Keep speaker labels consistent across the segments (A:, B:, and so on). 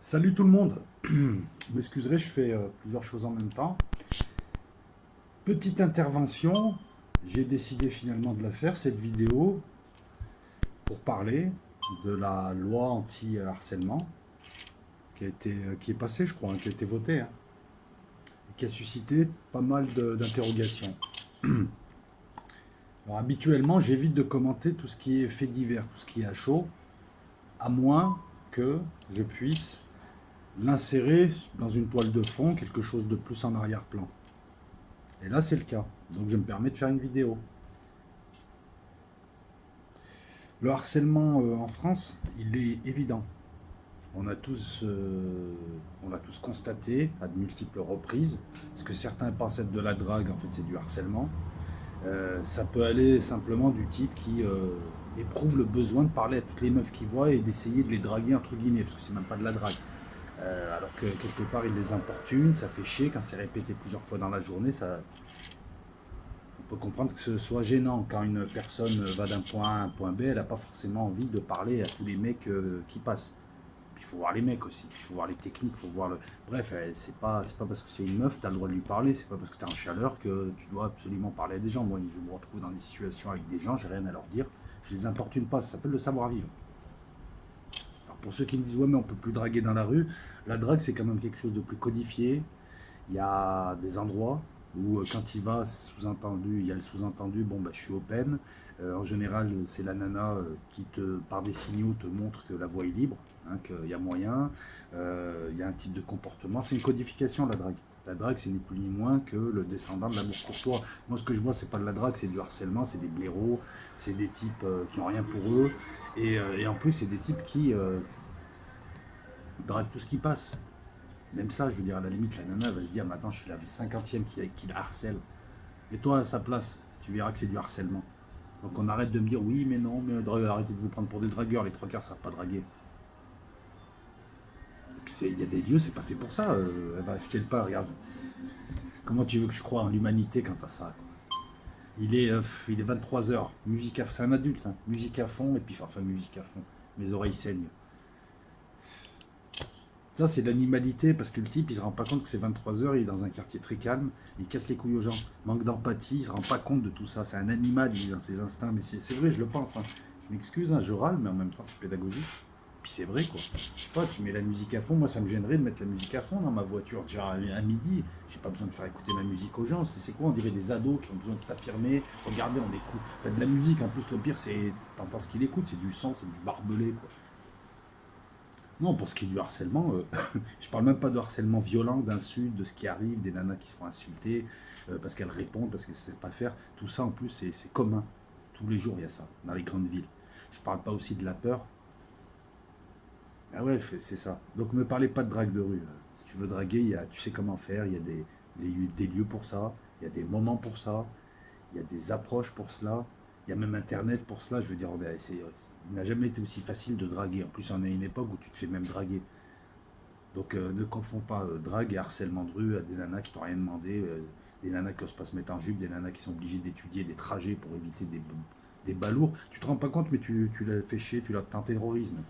A: Salut tout le monde. Vous m'excuserez, je fais plusieurs choses en même temps. Petite intervention, j'ai décidé finalement de la faire, cette vidéo, pour parler de la loi anti-harcèlement qui est passée, je crois, qui a été votée, et qui a suscité pas mal d'interrogations. Alors habituellement, j'évite de commenter tout ce qui est fait divers, tout ce qui est à chaud, à moins que je puisse l'insérer dans une toile de fond, quelque chose de plus en arrière-plan. Et là, c'est le cas. Donc, je me permets de faire une vidéo. Le harcèlement en France, il est évident. On l'a tous constaté à de multiples reprises. Ce que certains pensent être de la drague, en fait, c'est du harcèlement. Ça peut aller simplement du type qui éprouve le besoin de parler à toutes les meufs qu'il voit et d'essayer de les draguer, entre guillemets, parce que c'est même pas de la drague. Alors que quelque part, il les importune, ça fait chier quand c'est répété plusieurs fois dans la journée, on peut comprendre que ce soit gênant quand une personne va d'un point A à un point B, elle n'a pas forcément envie de parler à tous les mecs qui passent. Puis il faut voir les mecs aussi, il faut voir les techniques, il faut voir le. Bref, c'est pas parce que c'est une meuf, tu as le droit de lui parler, c'est pas parce que tu es en chaleur que tu dois absolument parler à des gens. Moi, je me retrouve dans des situations avec des gens, j'ai rien à leur dire, je les importune pas, ça s'appelle le savoir-vivre. Alors pour ceux qui me disent, ouais, mais on peut plus draguer dans la rue, la drague c'est quand même quelque chose de plus codifié. Il y a des endroits où quand il va, sous-entendu, il y a le sous-entendu, bon bah je suis open. En général, c'est la nana qui par des signaux, te montre que la voie est libre, hein, qu'il y a moyen, il y a un type de comportement. C'est une codification la drague. La drague, c'est ni plus ni moins que le descendant de l'amour courtois. Moi, ce que je vois, c'est pas de la drague, c'est du harcèlement, c'est des blaireaux, c'est des types qui n'ont rien pour eux. Et en plus, c'est des types qui draguent tout ce qui passe. Même ça, je veux dire, à la limite, la nana va se dire, maintenant, je suis la 50e qui la harcèle. Et toi, à sa place, tu verras que c'est du harcèlement. Donc on arrête de me dire, oui, mais non, mais arrêtez de vous prendre pour des dragueurs, les trois quarts savent pas draguer. Et puis il y a des lieux, c'est pas fait pour ça. Elle va acheter le pas, regarde. Comment tu veux que je croie en l'humanité quant à ça, quoi. Il est 23 h, musique à, c'est un adulte, hein, musique à fond, et puis enfin musique à fond. Mes oreilles saignent. Ça, c'est de l'animalité, parce que le type, il se rend pas compte que c'est 23 h, il est dans un quartier très calme, il casse les couilles aux gens. Manque d'empathie, il se rend pas compte de tout ça. C'est un animal, il est dans ses instincts, mais c'est vrai, je le pense, hein. Je m'excuse, hein, je râle, mais en même temps, c'est pédagogique. Puis c'est vrai, quoi. Je sais pas, tu mets la musique à fond, moi, ça me gênerait de mettre la musique à fond dans ma voiture. Déjà, à midi, j'ai pas besoin de faire écouter ma musique aux gens. C'est quoi, on dirait des ados qui ont besoin de s'affirmer. Regardez, on écoute. Faites de la musique, en plus, le pire, c'est. T'entends ce qu'il écoute, c'est du son, c'est du barbelé, quoi. Non, pour ce qui est du harcèlement, je parle même pas de harcèlement violent, d'insultes, de ce qui arrive, des nanas qui se font insulter parce qu'elles répondent, parce qu'elles ne savent pas faire. Tout ça, en plus, c'est commun. Tous les jours, il y a ça, dans les grandes villes. Je parle pas aussi de la peur. Ah ouais, c'est ça. Donc, me parlez pas de drague de rue. Si tu veux draguer, tu sais comment faire. Il y a des lieux pour ça. Il y a des moments pour ça. Il y a des approches pour cela. Il y a même Internet pour cela. Je veux dire, il n'a jamais été aussi facile de draguer. En plus, on est à une époque où tu te fais même draguer. Donc ne confonds pas drague et harcèlement de rue à des nanas qui t'ont rien demandé, des nanas qui osent pas se mettre en jupe, des nanas qui sont obligées d'étudier des trajets pour éviter des balourds. Tu te rends pas compte, mais tu l'as fait chier, tu l'as tenté terrorisme.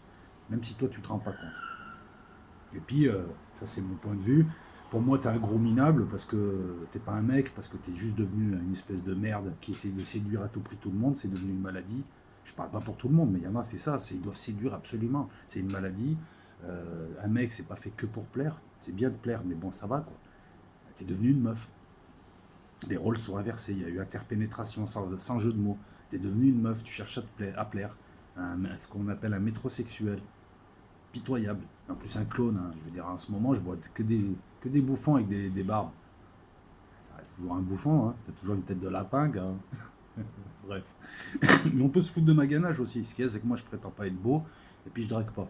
A: Même si toi tu te rends pas compte. Et puis, ça c'est mon point de vue. Pour moi, t'es un gros minable parce que t'es pas un mec, parce que t'es juste devenu une espèce de merde qui essaie de séduire à tout prix tout le monde, c'est devenu une maladie. Je parle pas pour tout le monde, mais il y en a, c'est ça, ils doivent séduire absolument. C'est une maladie. Un mec, c'est pas fait que pour plaire. C'est bien de plaire, mais bon, ça va quoi. T'es devenu une meuf. Les rôles sont inversés. Il y a eu interpénétration sans jeu de mots. T'es devenu une meuf, tu cherches à plaire. Ce qu'on appelle un métrosexuel. Pitoyable. En plus, un clone, hein. Je veux dire, en ce moment, je vois que des bouffons avec des barbes. Ça reste toujours un bouffon, hein. T'as toujours une tête de lapin, gars. Bref. Mais on peut se foutre de ma ganache aussi. Ce qu'il y a, c'est que moi, je prétends pas être beau, et puis je drague pas.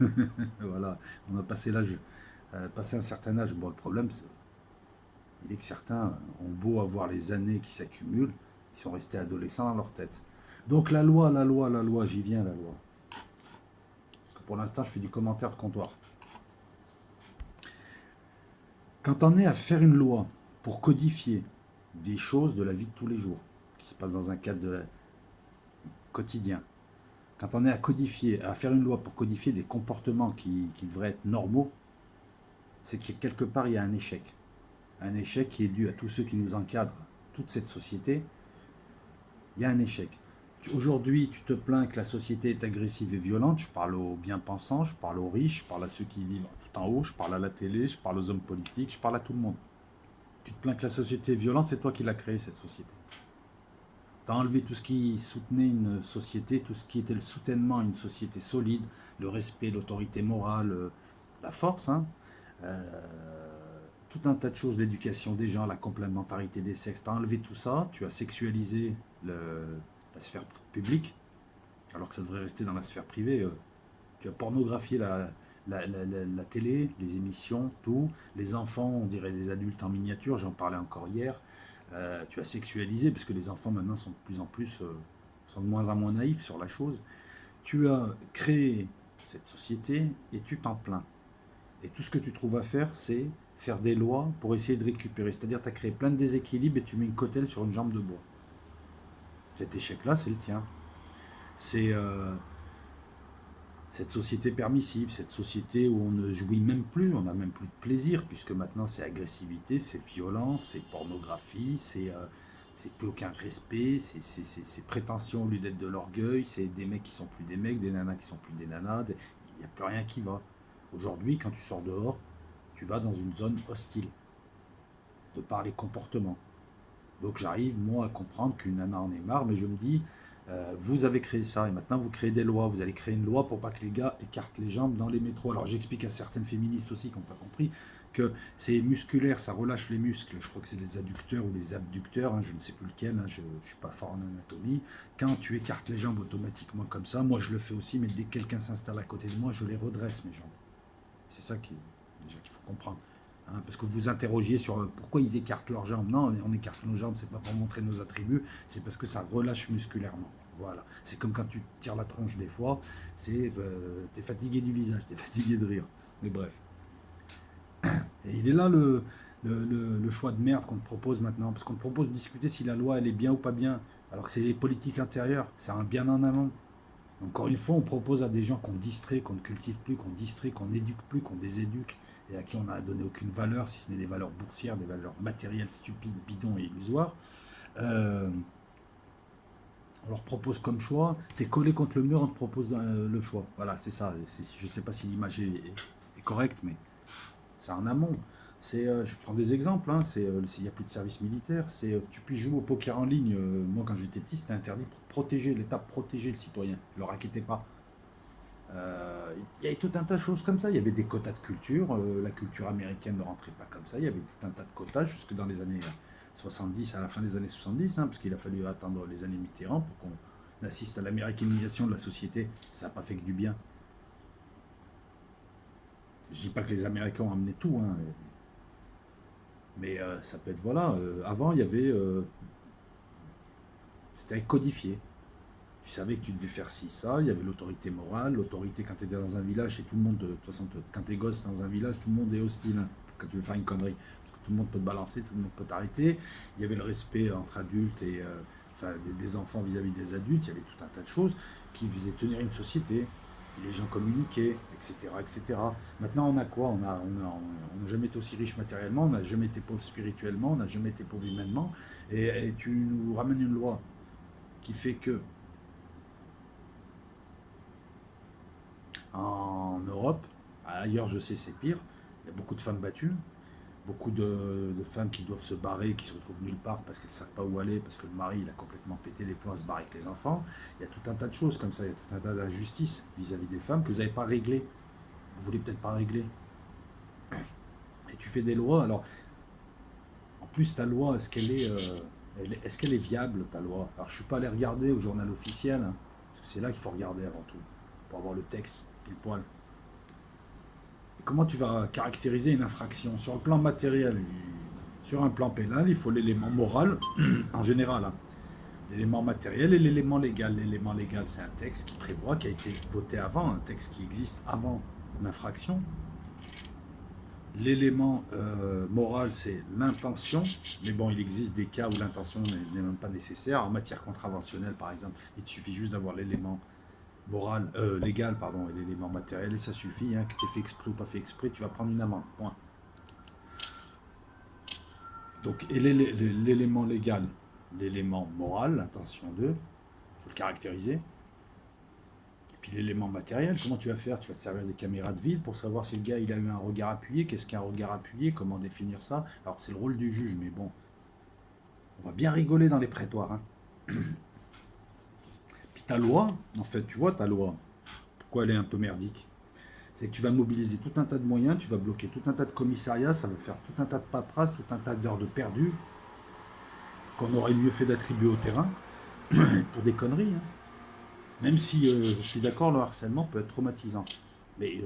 A: Donc, voilà, on a passé l'âge, passé un certain âge. Bon, le problème, il est que certains ont beau avoir les années qui s'accumulent, ils sont restés adolescents dans leur tête. Donc la loi, j'y viens, la loi. Parce que pour l'instant, je fais du commentaire de comptoir. Quand on est à faire une loi pour codifier des choses de la vie de tous les jours, qui se passent dans un cadre quotidien, Quand on est à codifier, à faire une loi pour codifier des comportements qui devraient être normaux, c'est que quelque part, il y a un échec. Un échec qui est dû à tous ceux qui nous encadrent, toute cette société. Il y a un échec. Aujourd'hui, tu te plains que la société est agressive et violente. Je parle aux bien-pensants, je parle aux riches, je parle à ceux qui vivent tout en haut, je parle à la télé, je parle aux hommes politiques, je parle à tout le monde. Tu te plains que la société est violente, c'est toi qui l'as créée, cette société. Tu as enlevé tout ce qui soutenait une société, tout ce qui était le soutènement à une société solide, le respect, l'autorité morale, la force, hein. Tout un tas de choses, l'éducation des gens, la complémentarité des sexes. Tu as enlevé tout ça, tu as sexualisé la sphère publique, alors que ça devrait rester dans la sphère privée. Tu as pornographié la télé, les émissions, tout. Les enfants, on dirait des adultes en miniature, j'en parlais encore hier. Tu as sexualisé, parce que les enfants maintenant sont de plus en plus, sont de moins en moins naïfs sur la chose. Tu as créé cette société et tu t'en plains. Et tout ce que tu trouves à faire, c'est faire des lois pour essayer de récupérer. C'est-à-dire, tu as créé plein de déséquilibres et tu mets une cotelle sur une jambe de bois. Cet échec-là, c'est le tien. C'est cette société permissive, cette société où on ne jouit même plus, on n'a même plus de plaisir, puisque maintenant c'est agressivité, c'est violence, c'est pornographie, c'est plus aucun respect, c'est prétention au lieu d'être de l'orgueil, c'est des mecs qui sont plus des mecs, des nanas qui sont plus des nanas, il n'y a plus rien qui va. Aujourd'hui, quand tu sors dehors, tu vas dans une zone hostile, de par les comportements. Donc j'arrive, moi, à comprendre qu'une nana en est marre, mais je me dis, vous avez créé ça, et maintenant vous créez des lois, vous allez créer une loi pour pas que les gars écartent les jambes dans les métros. Alors j'explique à certaines féministes aussi qui n'ont pas compris que c'est musculaire, ça relâche les muscles, je crois que c'est les adducteurs ou les abducteurs, hein, je ne sais plus lequel, hein, je ne suis pas fort en anatomie. Quand tu écartes les jambes automatiquement comme ça, moi je le fais aussi, mais dès que quelqu'un s'installe à côté de moi, je les redresse mes jambes. C'est ça déjà qu'il faut comprendre. Hein, parce que vous vous interrogiez sur pourquoi ils écartent leurs jambes. Non, on écarte nos jambes, c'est pas pour montrer nos attributs, c'est parce que ça relâche musculairement. Voilà. C'est comme quand tu tires la tronche des fois, t'es fatigué du visage, t'es fatigué de rire. Mais bref. Et il est là le choix de merde qu'on te propose maintenant, parce qu'on te propose de discuter si la loi elle est bien ou pas bien, alors que c'est les politiques intérieures, c'est un bien en amont. Encore une fois, on propose à des gens qu'on distrait, qu'on ne cultive plus, qu'on distrait, qu'on n'éduque plus, qu'on déséduque, et à qui on n'a donné aucune valeur, si ce n'est des valeurs boursières, des valeurs matérielles stupides, bidons et illusoires. Euh, on leur propose comme choix, t'es collé contre le mur, on te propose le choix. Voilà, c'est ça. Je ne sais pas si l'image est correcte, mais c'est en amont. Je prends des exemples, hein, s'il n'y a plus de service militaire, tu puisses jouer au poker en ligne. Moi, quand j'étais petit, c'était interdit pour protéger l'État, protéger le citoyen. Ne le raquettez pas. Il y avait tout un tas de choses comme ça. Il y avait des quotas de culture. La culture américaine ne rentrait pas comme ça. Il y avait tout un tas de quotas jusque dans les années 70, à la fin des années 70, hein, parce qu'il a fallu attendre les années Mitterrand pour qu'on assiste à l'américanisation de la société. Ça n'a pas fait que du bien. Je dis pas que les Américains ont amené tout, hein, mais ça peut être, voilà. Avant, il y avait. C'était codifié. Tu savais que tu devais faire ci, ça. Il y avait l'autorité morale. L'autorité, quand tu étais dans un village, et tout le monde. De toute façon, quand tu es gosse dans un village, tout le monde est hostile, hein, quand tu veux faire une connerie. Parce que tout le monde peut te balancer, tout le monde peut t'arrêter. Il y avait le respect entre adultes et. Enfin, des enfants vis-à-vis des adultes. Il y avait tout un tas de choses qui faisaient tenir une société. Les gens communiquaient, etc., etc. Maintenant, on a quoi? On n'a jamais été aussi riche matériellement, on n'a jamais été pauvre spirituellement, on n'a jamais été pauvre humainement. Et tu nous ramènes une loi qui fait que en Europe, ailleurs je sais c'est pire, il y a beaucoup de femmes battues, beaucoup de femmes qui doivent se barrer, qui se retrouvent nulle part parce qu'elles ne savent pas où aller, parce que le mari il a complètement pété les plombs à se barrer avec les enfants. Il y a tout un tas de choses comme ça, il y a tout un tas d'injustices vis-à-vis des femmes que vous n'avez pas réglées. Vous voulez peut-être pas régler. Et tu fais des lois, alors en plus ta loi, est-ce qu'elle est viable ta loi? Alors je ne suis pas allé regarder au journal officiel, hein, parce que c'est là qu'il faut regarder avant tout, pour avoir le texte pile poil. Et comment tu vas caractériser une infraction? Sur le plan matériel, sur un plan pénal, il faut l'élément moral, en général, hein. L'élément matériel et l'élément légal. L'élément légal, c'est un texte qui prévoit, qui a été voté avant, un texte qui existe avant l'infraction. L'élément moral, c'est l'intention, mais bon, il existe des cas où l'intention n'est même pas nécessaire. En matière contraventionnelle, par exemple, il suffit juste d'avoir l'élément moral, légal, pardon, et l'élément matériel, et ça suffit, hein, que tu aies fait exprès ou pas fait exprès, tu vas prendre une amende, point. Donc, et l'élément légal, l'élément moral, l'intention d'eux, il faut le caractériser. Et puis l'élément matériel, comment tu vas faire? Tu vas te servir des caméras de ville pour savoir si le gars il a eu un regard appuyé, qu'est-ce qu'un regard appuyé, comment définir ça. Alors c'est le rôle du juge, mais bon, on va bien rigoler dans les prétoires. Hein. Puis ta loi, en fait, tu vois ta loi, pourquoi elle est un peu merdique? C'est que tu vas mobiliser tout un tas de moyens, tu vas bloquer tout un tas de commissariats, ça va faire tout un tas de paperasse, tout un tas d'heures de perdues qu'on aurait mieux fait d'attribuer au terrain pour des conneries. Hein. Même si je suis d'accord, le harcèlement peut être traumatisant. Mais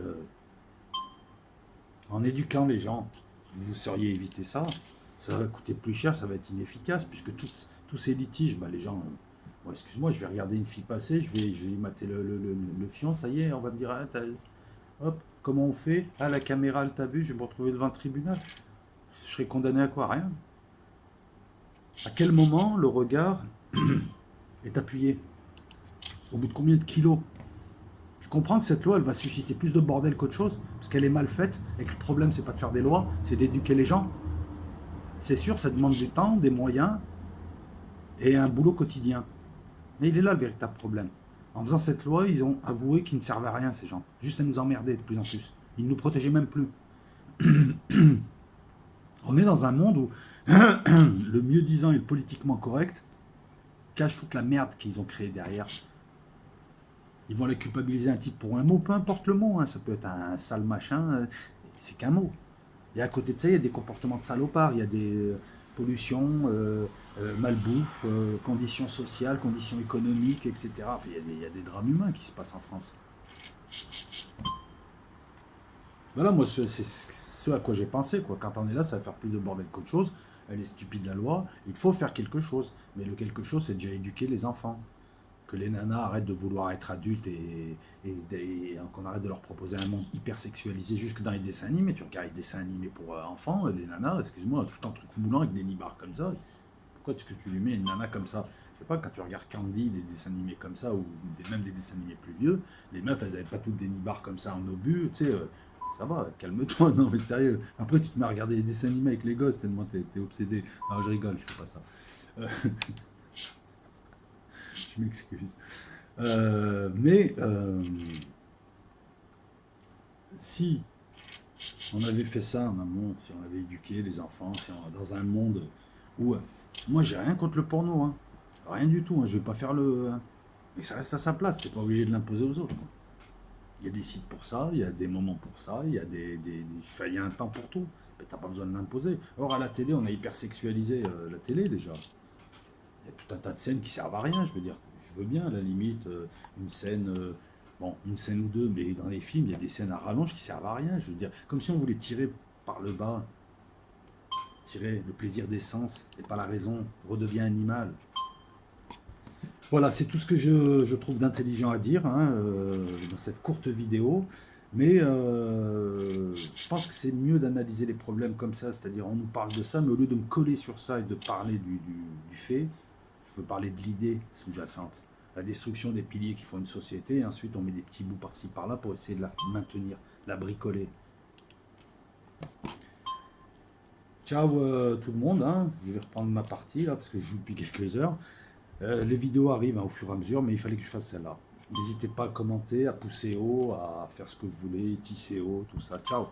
A: en éduquant les gens, vous sauriez éviter ça. Ça va coûter plus cher, ça va être inefficace, puisque tous ces litiges, bah, les gens... bon, excuse-moi, je vais regarder une fille passer, je vais mater le fion, ça y est, on va me dire, ah, hop, comment on fait? Ah, la caméra, elle t'a vu, je vais me retrouver devant le tribunal. Je serais condamné à quoi? Rien. À quel moment le regard est appuyé? Au bout de combien de kilos? Tu comprends que cette loi, elle va susciter plus de bordel qu'autre chose, parce qu'elle est mal faite, et que le problème, c'est pas de faire des lois, c'est d'éduquer les gens. C'est sûr, ça demande du temps, des moyens, et un boulot quotidien. Mais il est là le véritable problème. En faisant cette loi, ils ont avoué qu'ils ne servaient à rien, ces gens. Juste à nous emmerder de plus en plus. Ils ne nous protégeaient même plus. On est dans un monde où le mieux-disant et le politiquement correct cachent toute la merde qu'ils ont créée derrière. Ils vont aller culpabiliser un type pour un mot, peu importe le mot, hein, ça peut être un sale machin, c'est qu'un mot. Et à côté de ça, il y a des comportements de salopards, il y a des pollutions, malbouffe, conditions sociales, conditions économiques, etc. Enfin, il y a des drames humains qui se passent en France. Voilà, moi, c'est ce à quoi j'ai pensé. Quoi. Quand on est là, ça va faire plus de bordel qu'autre chose. Elle est stupide, la loi. Il faut faire quelque chose. Mais le quelque chose, c'est déjà éduquer les enfants. Que les nanas arrêtent de vouloir être adultes et qu'on arrête de leur proposer un monde hyper sexualisé jusque dans les dessins animés. Tu regardes les dessins animés pour enfants, les nanas, excuse-moi, tout un truc moulant avec des nibards comme ça. Pourquoi est-ce que tu lui mets une nana comme ça? Je sais pas, quand tu regardes Candy, des dessins animés comme ça, ou même des dessins animés plus vieux, les meufs, elles avaient pas toutes des nibards comme ça en obus, tu sais, ça va, calme-toi, non mais sérieux. Après, tu te mets à regarder des dessins animés avec les gosses, tellement t'es obsédé. Non, je rigole, je fais pas ça. Euh, je m'excuse. Mais si on avait fait ça en amont, si on avait éduqué les enfants, si on, dans un monde où... moi, j'ai rien contre le porno, hein. Rien du tout, hein. Je vais pas faire le... mais ça reste à sa place, t'es pas obligé de l'imposer aux autres. Quoi. Il y a des sites pour ça, il y a des moments pour ça, il y a, enfin, il y a un temps pour tout. Mais t'as pas besoin de l'imposer. Or, à la télé, on a hyper sexualisé la télé déjà. Il y a tout un tas de scènes qui servent à rien, je veux dire. Je veux bien, à la limite, une scène, bon, une scène ou deux, mais dans les films, il y a des scènes à rallonge qui servent à rien, je veux dire. Comme si on voulait tirer par le bas, tirer le plaisir des sens et pas la raison, redevient animal. Voilà, c'est tout ce que je trouve d'intelligent à dire hein, dans cette courte vidéo. Mais je pense que c'est mieux d'analyser les problèmes comme ça, c'est-à-dire on nous parle de ça, mais au lieu de me coller sur ça et de parler du fait, je veux parler de l'idée sous-jacente. La destruction des piliers qui font une société, et ensuite on met des petits bouts par-ci par-là pour essayer de la maintenir, la bricoler. Ciao tout le monde, hein. Je vais reprendre ma partie là parce que je joue depuis quelques heures. Les vidéos arrivent hein, au fur et à mesure, mais il fallait que je fasse celle-là. N'hésitez pas à commenter, à pousser haut, à faire ce que vous voulez, tisser haut, tout ça. Ciao.